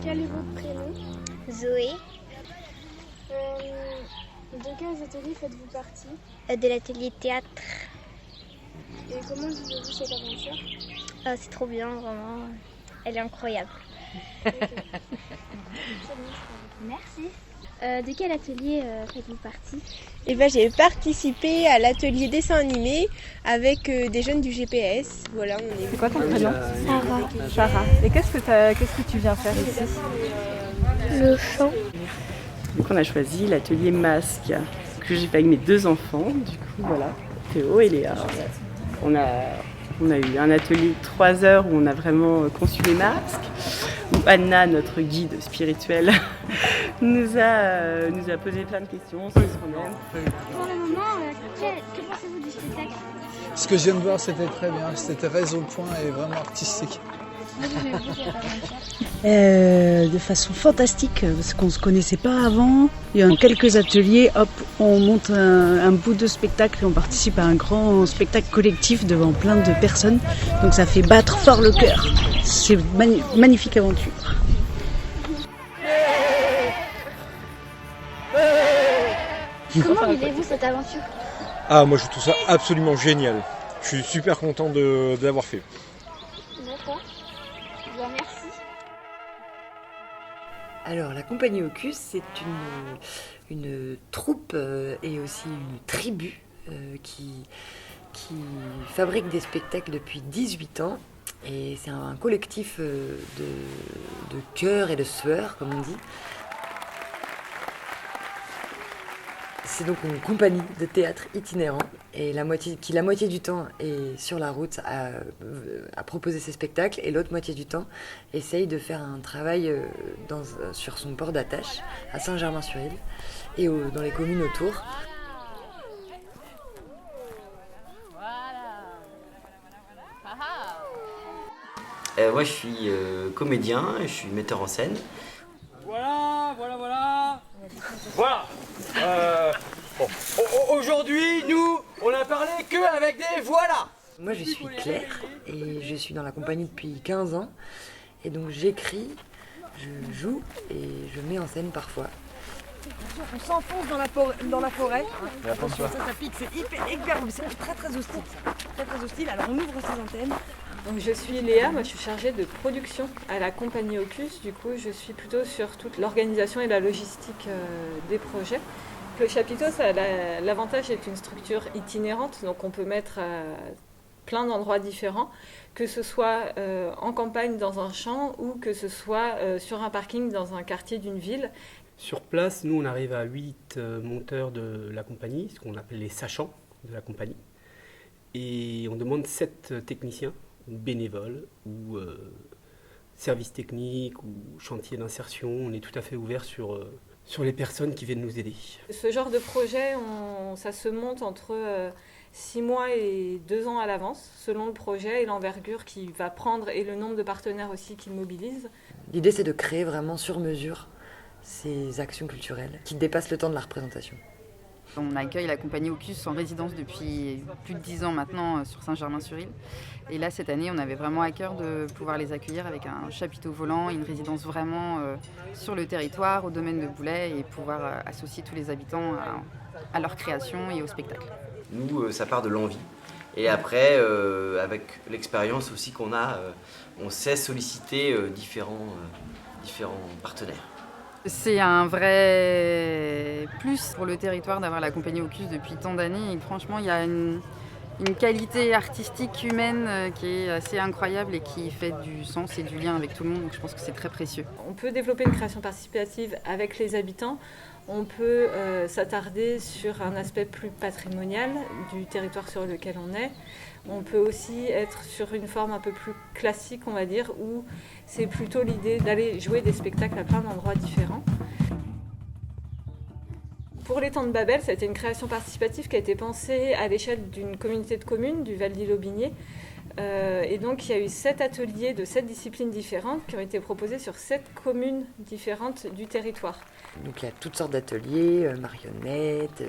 Quel est votre prénom? Zoé, De quels ateliers faites-vous partie? de l'atelier théâtre. Et comment vivez-vous cette aventure? Ah, c'est trop bien, vraiment. Elle est incroyable. Merci. De quel atelier faites-vous partie? Eh ben, j'ai participé à l'atelier dessin animé avec des jeunes du GPS. Voilà, on est. C'est quoi ton prénom? Sarah. Sarah. Et qu'est-ce que tu viens faire ici? Le chant. Donc on a choisi l'atelier masque que j'ai fait avec mes 2 enfants. Du coup voilà, Théo et Léa. On a eu un atelier de 3 heures où on a vraiment conçu les masques. Où Anna, notre guide spirituel, nous a posé plein de questions sur ce qu'on aime. Pour le moment, que pensez-vous du spectacle? Ce que je viens de voir, c'était très bien. C'était très au point et vraiment artistique. De façon fantastique, parce qu'on ne se connaissait pas avant. Et en quelques ateliers, hop, on monte un bout de spectacle et on participe à un grand spectacle collectif devant plein de personnes. Donc ça fait battre fort le cœur. C'est une magnifique aventure. Comment vivez-vous cette aventure? Ah, moi je trouve ça absolument génial. Je suis super content de l'avoir fait. D'accord. Merci. Alors, la compagnie Ocus, c'est une troupe et aussi une tribu qui fabrique des spectacles depuis 18 ans. Et c'est un collectif de cœur et de sueur, comme on dit. C'est donc une compagnie de théâtre itinérant et la moitié du temps est sur la route à proposer ses spectacles et l'autre moitié du temps essaye de faire un travail sur son port d'attache à Saint-Germain-sur-Île et dans les communes autour. Moi je suis comédien, je suis metteur en scène. Voilà. Aujourd'hui, nous, on a parlé que avec des voilà. Moi je suis Claire et je suis dans la compagnie depuis 15 ans et donc j'écris, je joue et je mets en scène parfois. On s'enfonce dans la forêt. Attention, ça pique, c'est hyper, c'est très hostile. Très hostile, alors on ouvre ses antennes. Donc je suis Léa, moi je suis chargée de production à la compagnie Ocus, du coup je suis plutôt sur toute l'organisation et la logistique des projets. Le chapiteau, l'avantage est une structure itinérante, donc on peut mettre à plein d'endroits différents, que ce soit en campagne dans un champ ou que ce soit sur un parking dans un quartier d'une ville. Sur place, nous on arrive à 8 monteurs de la compagnie, ce qu'on appelle les sachants de la compagnie, et on demande 7 techniciens, bénévoles ou services techniques ou chantier d'insertion. On est tout à fait ouvert sur les personnes qui viennent nous aider. Ce genre de projet, ça se monte entre 6 mois et 2 ans à l'avance, selon le projet et l'envergure qu'il va prendre et le nombre de partenaires aussi qu'il mobilise. L'idée c'est de créer vraiment sur mesure ces actions culturelles qui dépassent le temps de la représentation. On accueille la compagnie Ocus en résidence depuis plus de 10 ans maintenant sur Saint-Germain-sur-Île. Et là, cette année, on avait vraiment à cœur de pouvoir les accueillir avec un chapiteau volant, une résidence vraiment sur le territoire, au domaine de Boulay, et pouvoir associer tous les habitants à leur création et au spectacle. Nous, ça part de l'envie. Et après, avec l'expérience aussi qu'on a, on sait solliciter différents partenaires. C'est un vrai plus pour le territoire d'avoir la compagnie Ocus depuis tant d'années. Et franchement, il y a une qualité artistique humaine qui est assez incroyable et qui fait du sens et du lien avec tout le monde. Donc je pense que c'est très précieux. On peut développer une création participative avec les habitants. On peut s'attarder sur un aspect plus patrimonial du territoire sur lequel on est. On peut aussi être sur une forme un peu plus classique, on va dire, où c'est plutôt l'idée d'aller jouer des spectacles à plein d'endroits différents. Pour les temps de Babel, ça a été une création participative qui a été pensée à l'échelle d'une communauté de communes du Val d'Ille-Aubigné, Et donc il y a eu 7 ateliers de 7 disciplines différentes qui ont été proposés sur 7 communes différentes du territoire. Donc il y a toutes sortes d'ateliers, marionnettes,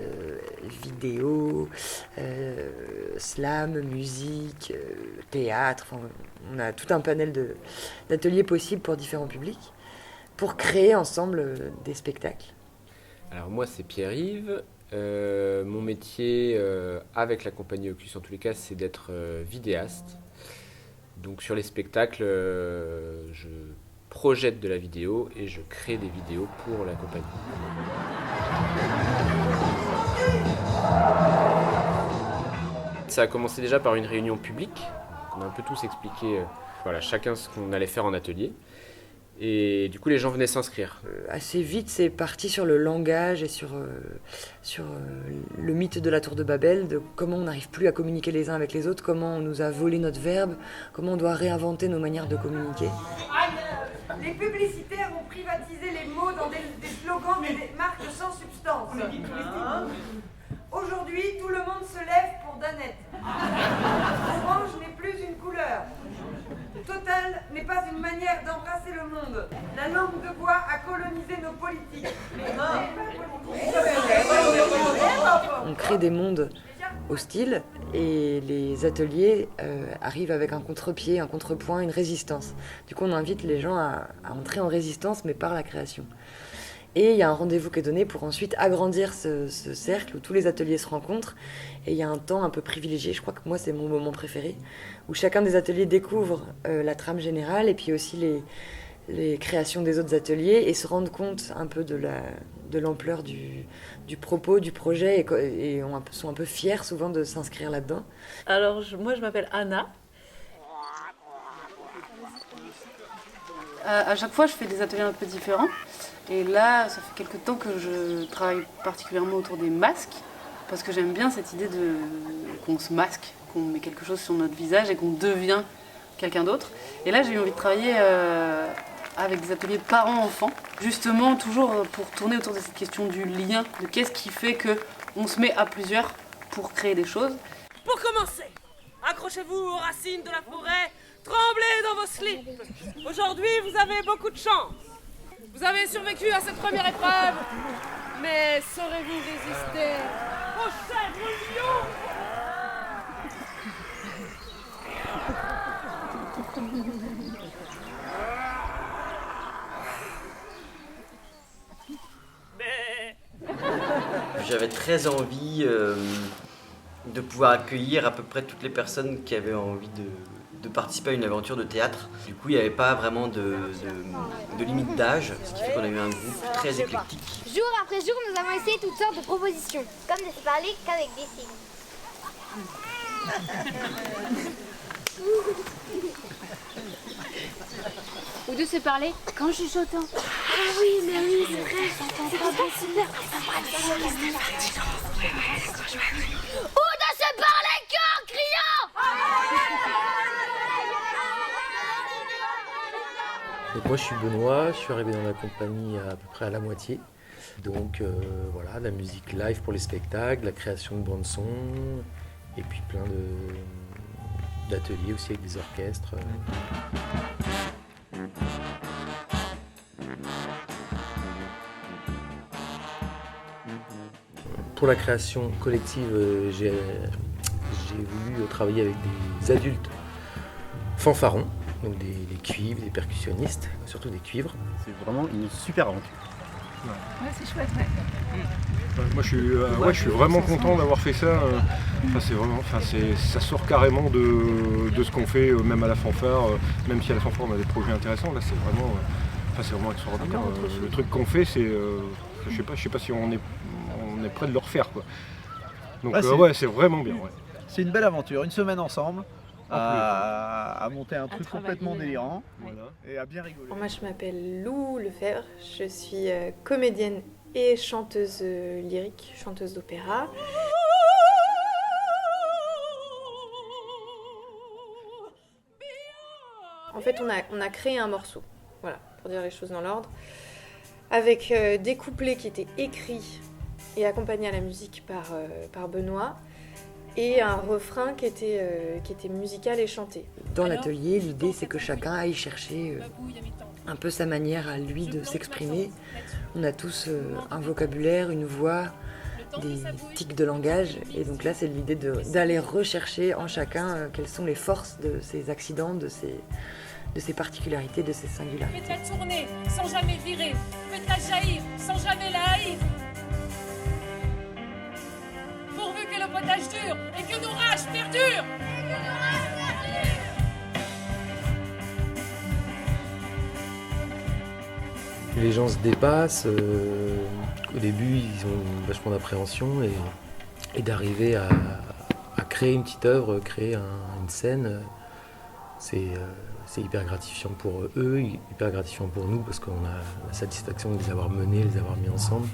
vidéo, slam, musique, théâtre. Enfin, on a tout un panel d'ateliers possibles pour différents publics, pour créer ensemble des spectacles. Alors moi c'est Pierre-Yves. Mon métier avec la compagnie Ocus en tous les cas c'est d'être vidéaste. Donc sur les spectacles je projette de la vidéo et je crée des vidéos pour la compagnie. Ça a commencé déjà par une réunion publique. On a un peu tous expliqué voilà, chacun ce qu'on allait faire en atelier. Et du coup, les gens venaient s'inscrire. Assez vite, c'est parti sur le langage et sur le mythe de la tour de Babel, de comment on n'arrive plus à communiquer les uns avec les autres, comment on nous a volé notre verbe, comment on doit réinventer nos manières de communiquer. Les publicitaires ont privatisé les mots dans des slogans et des marques sans substance. Aujourd'hui, tout le monde se lève pour Danette. Orange n'est plus une couleur. Total n'est pas une manière d'embrasser le monde. La langue de bois a colonisé nos politiques. On crée des mondes hostiles et les ateliers arrivent avec un contre-pied, un contrepoint, une résistance. Du coup, on invite les gens à entrer en résistance, mais par la création. Et il y a un rendez-vous qui est donné pour ensuite agrandir ce cercle où tous les ateliers se rencontrent. Et il y a un temps un peu privilégié, je crois que moi c'est mon moment préféré, où chacun des ateliers découvre la trame générale et puis aussi les créations des autres ateliers et se rendent compte un peu de l'ampleur du propos, du projet et sont un peu fiers souvent de s'inscrire là-dedans. Alors moi je m'appelle Anna. À chaque fois je fais des ateliers un peu différents. Et là, ça fait quelques temps que je travaille particulièrement autour des masques, parce que j'aime bien cette idée qu'on se masque, qu'on met quelque chose sur notre visage et qu'on devient quelqu'un d'autre. Et là, j'ai eu envie de travailler avec des ateliers parents-enfants, justement toujours pour tourner autour de cette question du lien, de qu'est-ce qui fait qu'on se met à plusieurs pour créer des choses. Pour commencer, accrochez-vous aux racines de la forêt, tremblez dans vos slips. Aujourd'hui, vous avez beaucoup de chance. Vous avez survécu à cette première épreuve, mais saurez-vous résister au chèvre lion? J'avais très envie de pouvoir accueillir à peu près toutes les personnes qui avaient envie de participer à une aventure de théâtre. Du coup, il n'y avait pas vraiment de limite d'âge, ce qui fait qu'on a eu un groupe très éclectique. Jour après jour, nous avons essayé toutes sortes de propositions, comme de se parler qu'avec des signes. Ou de se parler qu'en chuchotant. Ah oui, mais oui, c'est vrai, c'est pas super. Ou de se parler qu'en criant. Donc moi je suis Benoît, je suis arrivé dans la compagnie à peu près à la moitié. Donc voilà, la musique live pour les spectacles, la création de bandes son, et puis plein d'ateliers aussi avec des orchestres. Pour la création collective, j'ai voulu travailler avec des adultes fanfarons, donc des cuivres, des percussionnistes, surtout des cuivres. C'est vraiment une super aventure. Ouais, c'est chouette, ouais. Moi je suis vraiment content d'avoir fait ça. Ça sort carrément de ce qu'on fait même à la fanfare, même si à la fanfare on a des projets intéressants. Là c'est vraiment extraordinaire. Le truc qu'on fait, c'est je sais pas si on est prêt de le refaire quoi. Donc c'est vraiment bien. Ouais. C'est une belle aventure, une semaine ensemble. À monter un truc complètement délirant et à bien rigoler. Moi je m'appelle Lou Lefebvre, je suis comédienne et chanteuse lyrique, chanteuse d'opéra. En fait on a créé un morceau, voilà, pour dire les choses dans l'ordre, avec des couplets qui étaient écrits et accompagnés à la musique par Benoît. et un refrain qui était musical et chanté. Dans l'atelier, l'idée c'est que chacun aille chercher un peu sa manière à lui de s'exprimer. On a tous un vocabulaire, une voix, des tics de langage, et donc là c'est l'idée d'aller rechercher en chacun quelles sont les forces de ces accidents, de ces particularités, de ces singularités. Faites-la tourner sans jamais virer, faites-la jaillir sans jamais la haïr. Pourvu que le potage dure et que nos rages perdurent. Les gens se dépassent. Au début, ils ont vachement d'appréhension et d'arriver à créer une petite œuvre, créer une scène, c'est hyper gratifiant pour eux, hyper gratifiant pour nous parce qu'on a la satisfaction de les avoir menés, les avoir mis ensemble.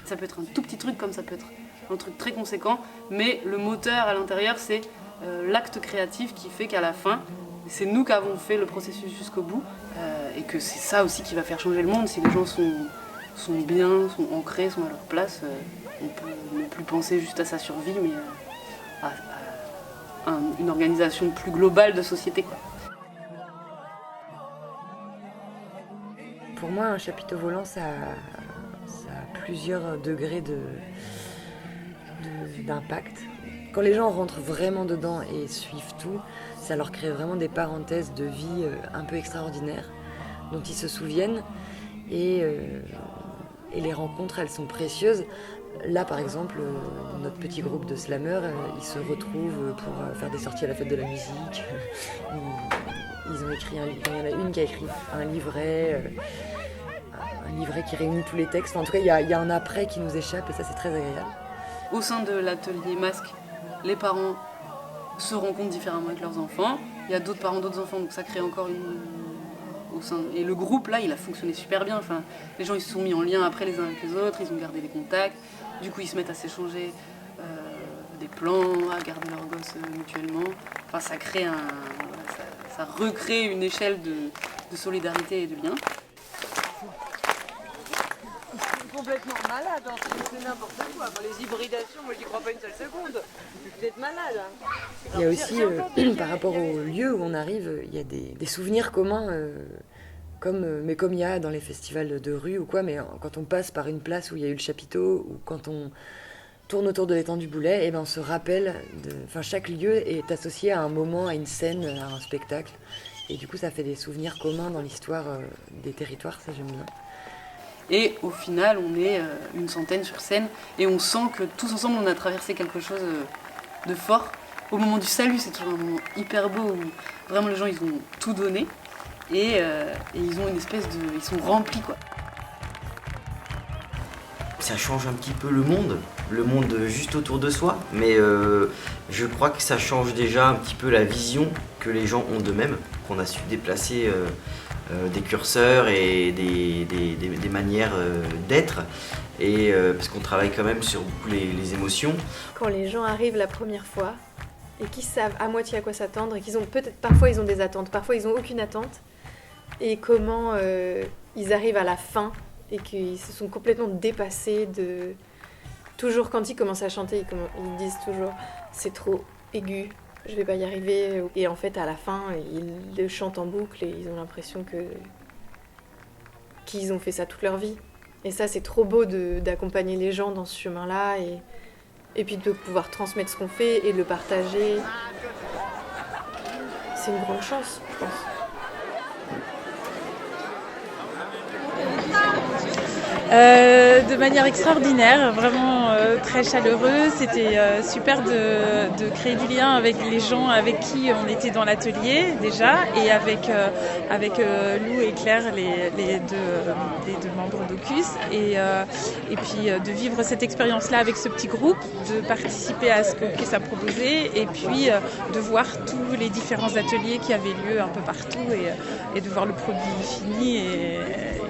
Ça peut être un tout petit truc comme ça peut être un truc très conséquent, mais le moteur à l'intérieur, c'est l'acte créatif qui fait qu'à la fin, c'est nous qui avons fait le processus jusqu'au bout, et que c'est ça aussi qui va faire changer le monde. Si les gens sont bien, sont ancrés, sont à leur place, on peut ne plus penser juste à sa survie, mais à une organisation plus globale de société, quoi. Pour moi, un chapiteau volant, ça a plusieurs degrés d'impact. Quand les gens rentrent vraiment dedans et suivent tout, ça leur crée vraiment des parenthèses de vie un peu extraordinaires dont ils se souviennent, et les rencontres, elles sont précieuses. Là, par exemple, notre petit groupe de slammeurs, ils se retrouvent pour faire des sorties à la fête de la musique. Ils ont écrit un livre, il y en a une qui a écrit un livret qui réunit tous les textes. En tout cas, il y a un après qui nous échappe, et ça, c'est très agréable. Au sein de l'atelier masque, les parents se rencontrent différemment avec leurs enfants. Il y a d'autres parents, d'autres enfants, donc ça crée encore au sein. Et le groupe, là, il a fonctionné super bien. Enfin, les gens, ils se sont mis en lien après les uns avec les autres, ils ont gardé les contacts. Du coup, ils se mettent à s'échanger des plans, à garder leurs gosses mutuellement. Enfin, ça crée ça recrée une échelle de solidarité et de lien. Complètement malade, hein. C'est n'importe quoi. Enfin, les hybridations, moi j'y crois pas une seule seconde. Vous êtes malade. Hein. Il y a aussi, par rapport au lieu où on arrive, il y a des souvenirs communs, comme il y a dans les festivals de rue ou quoi, mais quand on passe par une place où il y a eu le chapiteau, ou quand on tourne autour de l'étang du Boulet, et ben on se rappelle, chaque lieu est associé à un moment, à une scène, à un spectacle. Et du coup, ça fait des souvenirs communs dans l'histoire des territoires, ça j'aime bien. Et au final, on est une centaine sur scène, et on sent que tous ensemble, on a traversé quelque chose de fort. Au moment du salut, c'est toujours un moment hyper beau où vraiment les gens, ils ont tout donné, et ils ont une espèce de... Ils sont remplis, quoi. Ça change un petit peu le monde juste autour de soi, mais je crois que ça change déjà un petit peu la vision que les gens ont d'eux-mêmes, qu'on a su déplacer des curseurs et des manières d'être, et parce qu'on travaille quand même sur beaucoup les émotions. Quand les gens arrivent la première fois et qu'ils savent à moitié à quoi s'attendre, et qu'ils ont parfois ils ont des attentes, parfois ils n'ont aucune attente, et comment ils arrivent à la fin et qu'ils se sont complètement dépassés de... Toujours quand ils commencent à chanter, ils disent toujours « c'est trop aigu, je vais pas y arriver ». Et en fait, à la fin, ils le chantent en boucle et ils ont l'impression qu'ils ont fait ça toute leur vie. Et ça, c'est trop beau d'accompagner les gens dans ce chemin-là et puis de pouvoir transmettre ce qu'on fait et de le partager. C'est une grande chance, je pense. De manière extraordinaire, vraiment très chaleureux. C'était super de créer du lien avec les gens avec qui on était dans l'atelier déjà, et avec Lou et Claire, les deux membres d'Ocus, et puis de vivre cette expérience-là avec ce petit groupe, de participer à ce qu'Ocus a proposé, et puis de voir tous les différents ateliers qui avaient lieu un peu partout, et de voir le produit fini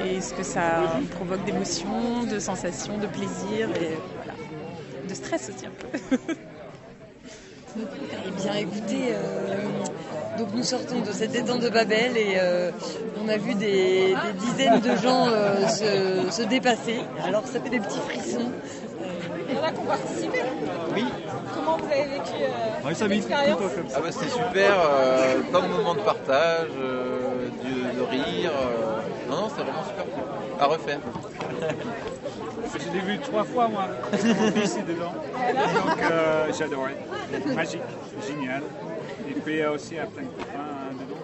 et ce que ça provoque d'émotions, de sensations, de plaisir, et voilà, de stress aussi un peu. Eh bien écoutez, donc nous sortons de cet étang de Babel et on a vu des dizaines de gens se dépasser. Alors ça fait des petits frissons. Il y en a qui ont participé. Oui. Comment vous avez vécu cette expérience? Ah bah c'était super, plein de moments de partage, de rire. Non, c'est vraiment super cool. À refaire. Je l'ai vu 3 fois moi, mon fils est dedans. Donc j'adorais. Magique, génial. Et puis aussi il y a plein de copains dedans.